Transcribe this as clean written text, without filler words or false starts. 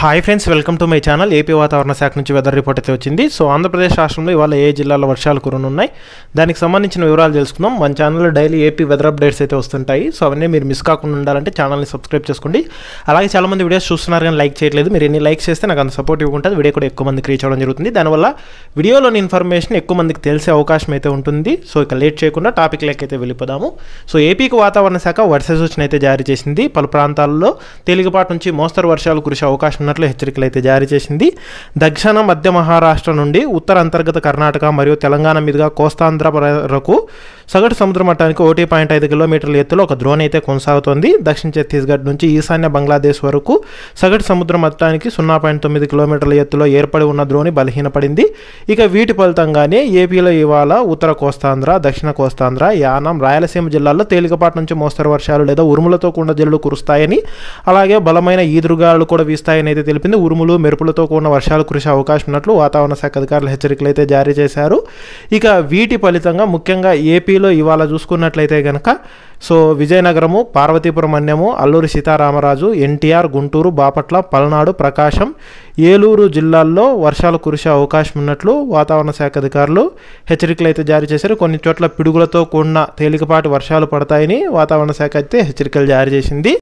Hi friends, welcome to my channel. AP వాతావరణ శాఖ నుంచి వెదర్ రిపోర్ట్ అయితే వచ్చింది. సో ఆంధ్రప్రదేశ్ రాష్ట్రంలో ఇవాళ ఏ జిల్లాలో వర్షాలు కురనున్నాయి, దానికి సంబంధించిన వివరాలు తెలుసుకుందాం. మన ఛానల్లో డైలీ ఏపీ వెదర్ అప్డేట్స్ అయితే వస్తుంటాయి. సో అవన్నీ మీరు మిస్ కాకుండా ఉండాలంటే ఛానల్ని సబ్స్క్రైబ్ చేసుకోండి. అలాగే చాలామంది వీడియోస్ చూస్తున్నారు కానీ లైక్ చేయట్లేదు. మీరు ఎన్ని లైక్స్ చేస్తే నాకు అంత సపోర్టివ్ ఉంటుంది, వీడియో కూడా ఎక్కువ మందికి రీచ్ అవ్వడం జరుగుతుంది. దానివల్ల వీడియోలోని ఇన్ఫర్మేషన్ ఎక్కువ మందికి తెలిసే అవకాశం అయితే ఉంటుంది. సో ఇక లేట్ చేయకుండా టాపిక్ లెక్క అయితే వెళ్ళిపోదాము. సో ఏపీకి వాతావరణ శాఖ వర్ష సూచన అయితే జారీ చేసింది. పలు ప్రాంతాల్లో తేలికపాటి నుంచి మోస్తరు వర్షాలు కురిసే అవకాశం ఉన్నట్లు హెచ్చరికలు అయితే జారీ చేసింది. దక్షిణ మధ్య మహారాష్ట్ర నుండి ఉత్తర అంతర్గత కర్ణాటక మరియు తెలంగాణ మీదుగా కోస్తాంధ్ర వరకు సగటు సముద్ర మట్టానికి 1.5 కిలోమీటర్ల ఎత్తులో ఒక ద్రోణి అయితే కొనసాగుతోంది. దక్షిణ ఛత్తీస్గఢ్ నుంచి ఈశాన్య బంగ్లాదేశ్ వరకు సగటు సముద్ర మట్టానికి 0.9 కిలోమీటర్ల ఎత్తులో ఏర్పడి ఉన్న ద్రోణి బలహీనపడింది. ఇక వీటి ఫలితంగానే ఏపీలో ఇవాళ ఉత్తర కోస్తాంధ్ర, దక్షిణ కోస్తాంధ్ర, యానం, రాయలసీమ జిల్లాల్లో తేలికపాటి నుంచి మోస్తరు వర్షాలు లేదా ఉరుములతో కూడిన జల్లులు కురుస్తాయని, అలాగే బలమైన ఈదురుగాలు కూడా వీస్తాయని అయితే తెలిపింది. ఉరుములు మెరుపులతో కూడిన వర్షాలు కురిసే అవకాశం ఉన్నట్లు వాతావరణ శాఖ అధికారులు హెచ్చరికలు అయితే జారీ చేశారు. ఇక వీటి ఫలితంగా ముఖ్యంగా ఏపీలో ఇవాళ చూసుకున్నట్లయితే కనుక సో విజయనగరము, పార్వతీపురం మన్యము, అల్లూరి సీతారామరాజు, ఎన్టీఆర్, గుంటూరు, బాపట్ల, పల్నాడు, ప్రకాశం, ఏలూరు జిల్లాల్లో వర్షాలు కురిసే అవకాశం ఉన్నట్లు వాతావరణ శాఖ అధికారులు హెచ్చరికలు అయితే జారీ చేశారు. కొన్ని చోట్ల పిడుగులతో కూడిన తేలికపాటి వర్షాలు పడతాయని వాతావరణ శాఖ అయితే హెచ్చరికలు జారీ చేసింది.